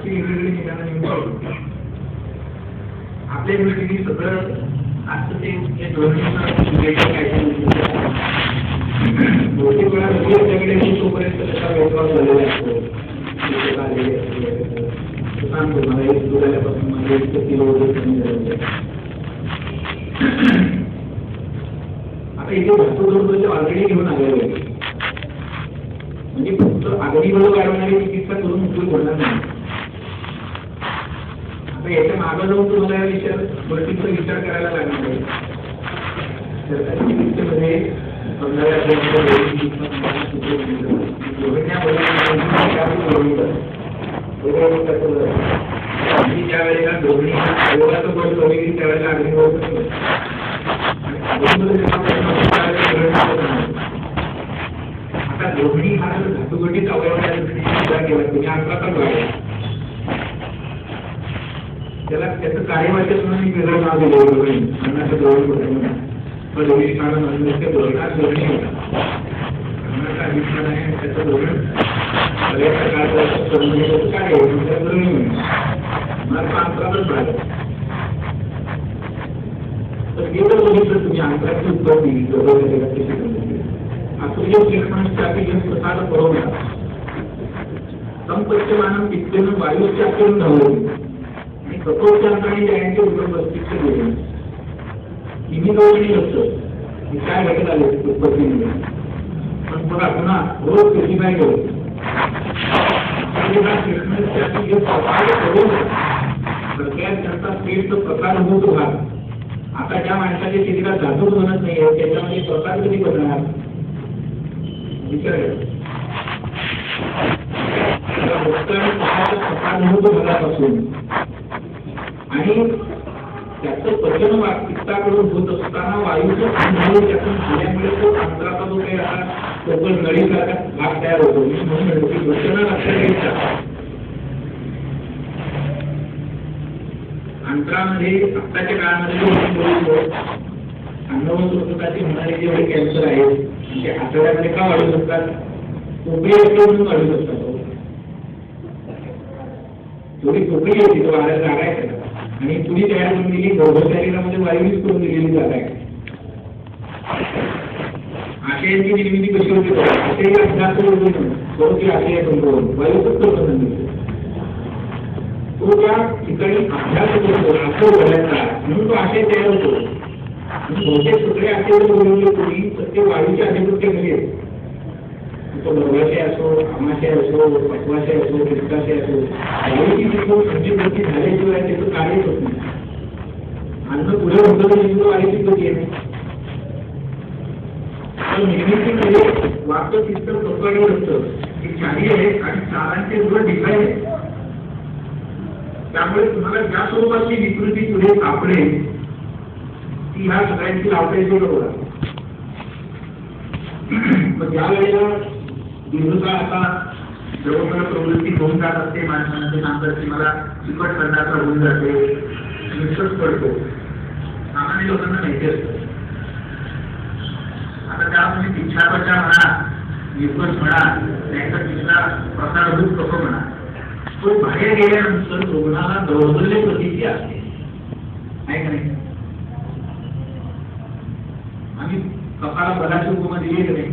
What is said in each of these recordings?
अशी वेगवेगळी ठिकाणं नेमकी आपल्या दृष्टीने सगळं असं ते बहुतेक वेळा आपल्याकडे तोपर्यंत त्याचा व्यवहार झालेला असतो. सांगतो मला एक दुधाल्यापासून मला 1 किलो वगैरे कमी झालेलं. आता इथे भरपूर ऑलरेडी घेऊन आलेलो आहे, म्हणजे फक्त आगडीवर वाढवणारी चिकित्सा करून उपयोग होणार नाही. आता याच्या मागं जाऊन तुम्हाला गोष्टींचा विचार करायला लागणार आहे. सरकारी चिकित्सेमध्ये ज्या वेळेला दोन्ही आयोगाचं बळ कमी त्यावेळेला अग्निवर आता दोन्ही हा धातुगठीत अवयवाच्या दृष्टीने विचार केला तुम्ही आपला तर वाढला त्याला त्याचं कार्यवाचक म्हणून वेगळं नाव दिलं अन्नाचं धोरण होतं दोन्ही कारण अन्नाच्या धोरणात धोरणी होता अन्नाचा अभिप्राय आहे त्याचं धोरण सगळ्या प्रकारचं कार्य होतं त्या धोरणी होईल मला अंतरातच राहिलं. तर हे जर बघितलं तुम्ही अंतराची उत्पत्ती असूर्य प्लेटफॉर्मसाठी प्रसार पुरवला संपत्यमानं पित्तेनं वायूच्या आचरण धावलं आणि कठोरपणे यांचे उपस्थित केले हिमीजवळी असतं हे काय घटक आले उत्पत्तीमध्ये पण पुन्हा रोज स्पेसिफाय करतो त्यांचा पेटचा प्रकार होतो भाग. आता ज्या माणसाच्या शरीरात धातूच बनत नाही त्याच्यामध्ये प्रकार कधी बनणार विचार भागापासून आणि त्याचं पचन पित्ताकडून होत असताना वायूचं त्यातून झाल्यामुळे तो अंतराचा जो काही आता नळीसारखा भाग तयार होतो म्हणून म्हणतो की वचन लक्षात घ्यायचा अंतरामध्ये आत्ताच्या काळामध्ये अन्नवस्त्रताची होणारे जेवढे कॅन्सर आहेत ते आठवड्यामध्ये का वाढू शकतात पोकळी असते म्हणून वाढू शकतात. थोडी पोकळी होती तो वाढायला जागा आहे आणि पुढी तयार करून दिली बौद्ध शरीरामध्ये वायूच करून दिलेली जागा आहे. आशयांची निर्मिती कशी होती आशय अभ्यास होती आशय कंट्रोल वायूच करून तो त्या ठिकाणी अभ्यास करतो असं बोलायचा म्हणून तो आशय तयार होतो. बहुतेक सगळे आशय बोलवले तुम्ही तर ते वायूच्या अधिकृत्यामध्ये तो गर्भाशय असो आमाशय असो पटवाशय असो पित्ताशय असो वायूची संजीवती झाल्याशिवाय त्याचं कार्यच होत नाही. अन्न पुढे होतं तर वायूची गती आहे पण निर्मितीमध्ये वाक्य चित्त तत्वावर असतं की चारी आहेत आणि चारांचे उलट डिझाईन आहे. त्यामुळे तुम्हाला ज्या स्वरूपाची विकृती पुढे सापडेल ती ह्या सगळ्यांची लावतायची बरोबर. मग ज्या वेळेला दीर्घकाळ आता जवळपास प्रवृत्ती होऊन जात असते माणसांचे सांगतात की मला चिकट करण्याचा होऊन जाते निष्कट पडतो सामान्य लोकांना माहिती असतं. आता त्यामध्ये इच्छापचा म्हणा निष्कट म्हणा त्याचा तिसरा प्रसारभूत कसं म्हणा तो बाहेर गेल्यानंतर रुग्णाला दौर्बल्य प्रतीची असते आहे का नाही. आम्ही कपाला बलाची उपमा दिली नाही.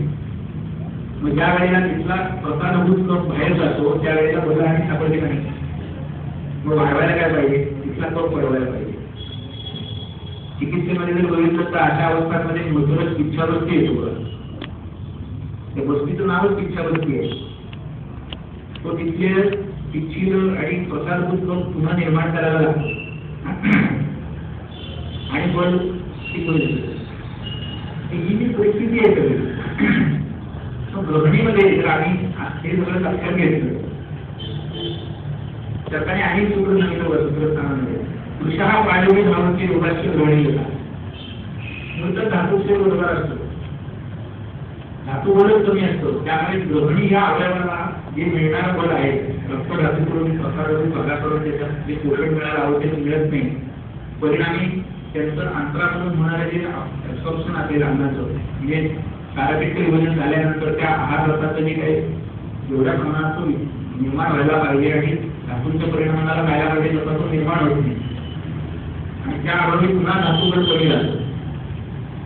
मग ज्या वेळेला तिथला प्रसारभूत कप बाहेर जातो त्यावेळेला बला आणि सापडले नाही. मग वाढवायला काय पाहिजे तिथला कप वाढवायला पाहिजे. चिकित्सेमध्ये जर बघितलं तर अशा अवस्थांमध्ये मधुरच इच्छावृत्ती येतो. त्या गोष्टीचं नावच इच्छावृत्ती आहे. तो तिथले इच्छित आणि प्रसारभूत कप पुन्हा निर्माण करायला लागतो आणि बल ही जी परिस्थिती आहे सगळी गृहिणीमध्ये जर आम्ही हे सगळं लक्षात घेतलं सरकारने अनेक सूत्र सांगितलं वसंतस्थानामध्ये पुरुष हा पाळीवडी भावांची रोगाची गृहिणी होता. नंतर धातूचे बरोबर असतो धातू बलच कमी असतो त्यामुळे गृहिणी ह्या अवयवाला जे मिळणारं बल आहे रक्त धातूकडून प्रसारातून पगाराकडून त्याच्यात जे पोषण मिळायला हवं ते मिळत नाही. परिणामी त्यांचं अंतराकडून होणारे जे ऍब्सॉर्प्शन असेल अन्नाचं म्हणजे पॅरापिटिक विभाजन झाल्यानंतर त्या आहार रसाचं जे काही एवढ्या प्रमाणात निर्माण व्हायला पाहिजे आणि धातूंच्या परिणामाला व्हायला पाहिजे तसा तो निर्माण होत नाही आणि त्या अभावी पुन्हा धातूवर कमी जातो.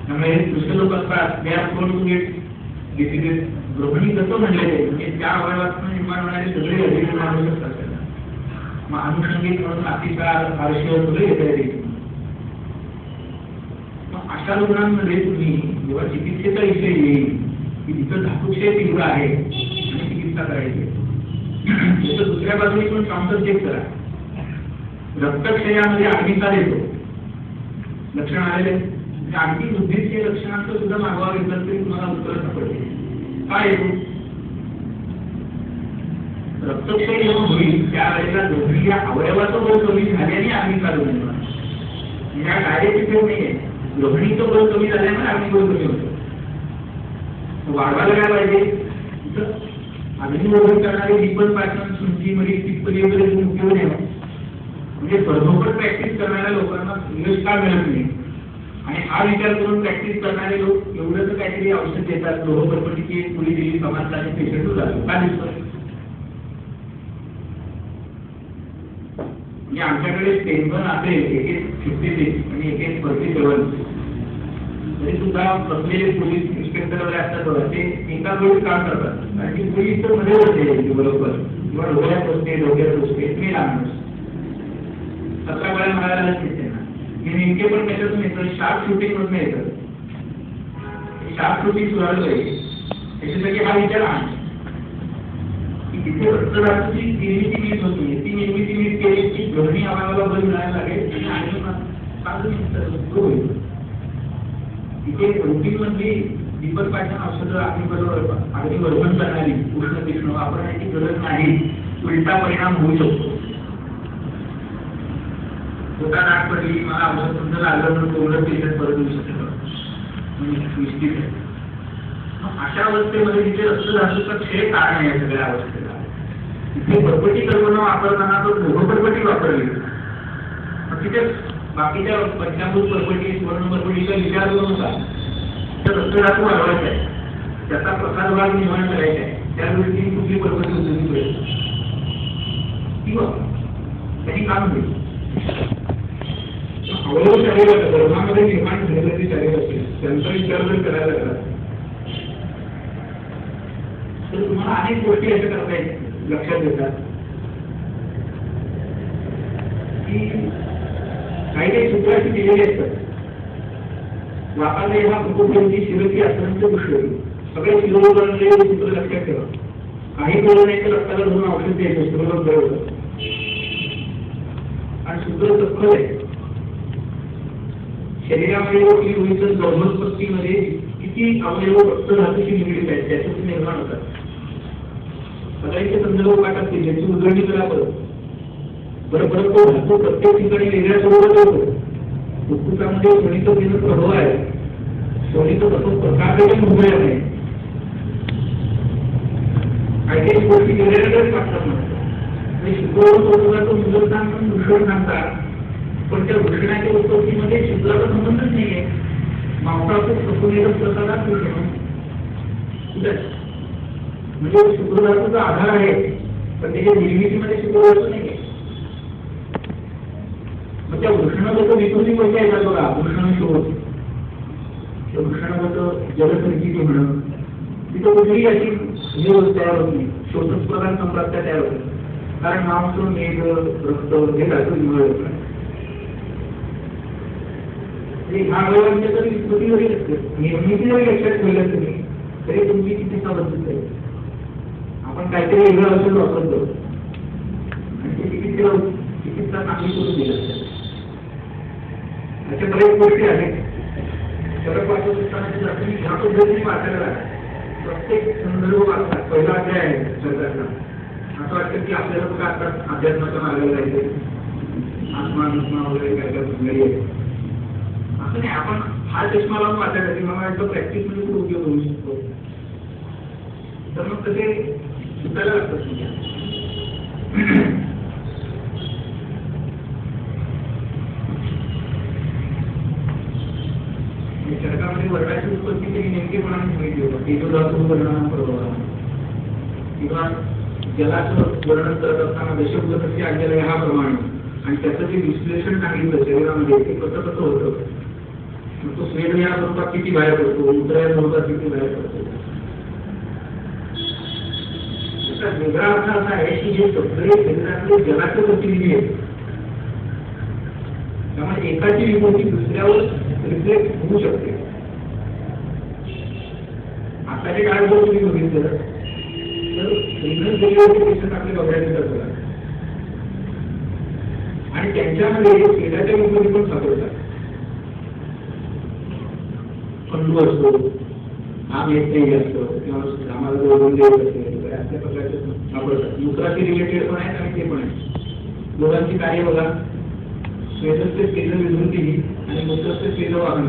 त्यामुळे दुसरे लोक असतात त्या डिसिजेस गृहिणी कसं म्हणले जाईल म्हणजे त्या अवयवातून निर्माण होणारे सगळे अधिक माणूस असतात. मग अनुषंगिक म्हणून अतिसार आळशी सगळे येता येईल. मग अशा रुग्णांमध्ये तुम्ही जेव्हा चिकित्सेचा विषय येईल की जिथं धातुक्षय तीव्र आहे आणि चिकित्सा करायची त्याचं दुसऱ्या बाजूने पण काउंटर चेक करा. रक्तक्षयामध्ये अग्निसार येतो लक्षण आलेले म्हणजे अगदी बुद्धीचे लक्षणांचं सुद्धा मागोवा घेतलं तरी तुम्हाला उत्तर सापडते. काय येतो रक्तक्षय जेव्हा होईल त्यावेळेला दोन्ही या अवयवाचं बळ कमी झाल्याने अग्निसार होईल. म्हणजे हा डायरेक्ट इफेक्ट नाहीये. गृहिणीचं बळ कमी झाल्यामुळे अग्निबळ कमी होतं. वाढवायला काय पाहिजे अग्निवर्धन करणारे दीपन पाचन सुंची मध्ये टिप्पणी वगैरे उपयोग नाही. म्हणजे सर्वोपट प्रॅक्टिस करणाऱ्या लोकांना यश का मिळत नाही आणि हा विचार करून प्रॅक्टिस करणारे लोक एवढंच काहीतरी औषध देतात. लोहपर्पटीची एक गोळी दिली समाजला पेशंट झालं का दिसतं. म्हणजे आमच्याकडे स्टेनबन असेल 1-56 आणि 1-47 तरी सुद्धा बसलेले पोलीस इन्स्पेक्टर वगैरे असतात ते एका वेळी काम करतात आणि ती गोळी इतर मध्ये बसते बरोबर किंवा डोक्यात बसते डोक्यात बसते मी लागणार 17 वेळा म्हणायला लागते त्यांना. हे नेमके पण त्याच्यातून येतं शार्प शूटिंग मधून येतं. शार्प शूटिंग सुधारलं पाहिजे त्याच्यासाठी हा विचार आहे की तिथे रक्तदाबाची निर्मिती मीठ होती ती निर्मिती मीठ केली की गृहिणी अवयवाला बल मिळायला लागेल आणि तिथे रुटीन मधली दीपक पाचन औषधं अग्निवर्धन करणारी उष्ण तीक्ष्ण वापरण्याची गरज नाही. उलटा परिणाम होऊ शकतो. पोटा दाट पडली मला औषध समजा लागलं म्हणून तेवढं पेशंट परत येऊ शकतं निश्चित आहे. अशा अवस्थेमध्ये तिथे रक्तधातूचा क्षय कारण आहे सगळ्या अवस्थेला. तिथे परपटी कल्पना वापरताना तो लोहपरपटी वापरली तिथे बाकीच्या पंचामृत परपटी स्वर्ण परपटीचा विचार करू नका. तर रक्तधातू वाढवायचा आहे त्याचा प्रसार भाग निर्माण करायचा आहे त्या दृष्टीने कुठली परपटी उपयोगी पडेल किंवा त्यांनी काम होईल. अवयव शरीरात धर्मामध्ये निर्माण झालेलं जे शरीर असेल त्यांचा विचार जर करायला लागला तर तुम्हाला अनेक गोष्टी अशा करता येतात लक्षात येतात की काही काही सूत्राची दिलेली असतात. वापाले हा उपयोगी शिरती अत्यंत पुष्कळ सगळे शिरोधरले सूत्र लक्षात ठेवा. काही कळलं नाही तर रक्ताला धरून औषध द्यायचं सूत्र बरोबर आणि सूत्र सखल आहे. शरीरामध्ये जवळपत्तीमध्ये किती अवयव रक्तधातूशी निगडीत आहेत त्याच्यातून निर्माण होतात. सगळ्यांचे संदर्भ पाठात त्याची उजळणी करा बरं परत तो धातू प्रत्येक ठिकाणी वेगळ्या स्वरूपात होतो. फुफ्फुसामध्ये सोनीचं तिचं प्रभाव आहे. सोनीचं तसं प्रकाराने मुंबई आहे. काही काही गोष्टी वेगळ्यावेगळ्याच वाटतात म्हणजे शुक्रवार तो मुंबईस्थान पण भूषण सांगतात पण त्या भूषणाच्या उत्पत्तीमध्ये शुक्राचा संबंधच नाहीये. मांसाचं सफुलेलं प्रसादात भूषण म्हणजे शुक्रधातूचा आधार आहे पण त्याच्या निर्मितीमध्ये शुक्रधातू नाहीये. मग त्या भूषणाबद्दल विकृती कशा येतात बघा. भूषण शोध त्या भूषणाबद्दल जलसंचिती म्हणणं तिथं कुठलीही अशी तयार होत नाही. शोधक प्रधान संप्राप्त्या तयार होतात कारण मांस मेघ रक्त हे धातू मिळत नाही. ह्या अवयवांच्या जरी विकृती जरी निर्मिती जरी लक्षात ठेवल्या तुम्ही तरी तुमची चिकित्सा बदलत आहे. आपण काहीतरी वेगळं औषध वापरतो आणि ती चिकित्सा चांगली करून दिली. अशा बऱ्याच गोष्टी आहेत. फरक वाचत असताना ह्या पद्धतीने वाचायला लागतात. प्रत्येक संदर्भ वाचतात. पहिला अध्याय आहे सरकारचा असं वाटतं की आपल्याला कुठं आता अध्यात्माच्या मार्गाला जायचं आत्मा दुष्मा वगैरे काय काय बुजलेली आहे असं नाही. आपण हा चष्मा लावून वाचायला की मला वाटतं प्रॅक्टिस मध्ये खूप उपयोग होऊ शकतो. तर मग तसे शिकायला लागतात. सरकारमध्ये वर्गाची उत्पत्ती तरी नेमकेपणाने माहिती होतं. धातू वर्णना बरोबर किंवा जलाचं वर्णन करत असताना दशभूतस्य आज्ञालय हा प्रमाण आणि त्याचं जे विश्लेषण सांगितलं शरीरामध्ये ते कसं कसं होतं. मग तो स्वेद या स्वरूपात किती बाहेर पडतो, मूत्र या स्वरूपात किती बाहेर पडतो. त्याचा वेगळा अर्थ असा आहे की हे सगळे शरीरातले जगाचे प्रतिनिधी आहेत. त्यामुळे एकाची विभूती दुसऱ्यावर रिफ्लेक्ट होऊ शकते. आताच्या काळात जर तुम्ही बघितलं तर रिझन डिलिव्हरी पेशंट आपले बघायचे करतात आणि त्यांच्यामध्ये शरीराच्या विभूती पण सापडतात. खंडू असतो, आम येत नाही असतो किंवा आम्हाला जोडून देत असते अशा प्रकारचे सापडतात. मूत्राशी रिलेटेड पण आहेत आणि ते पण आहेत. दोघांची कार्य बघा, श्वेतस्य तेज विधृती आणि मूत्रस्य तेज वाहन,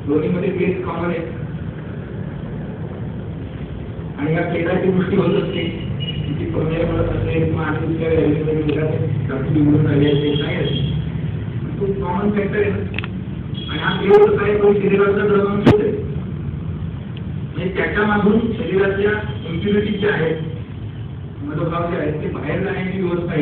दोन्हीमध्ये तेज कॉमन आहे आणि या तेजाची दृष्टी होत असते. ती प्रमेय मिळत असेल किंवा आणि दुसऱ्या धातू निवडून राहिले असेल नाही असेल तो कॉमन फॅक्टर आहे. आणि हा तेज कसा आहे तो शरीराचा द्रवंश आहे. म्हणजे त्याच्यामधून शरीरातल्या इम्प्युरिटी ज्या आहेत, मधोभाव जे आहेत ते बाहेर जाण्याची व्यवस्था आहे.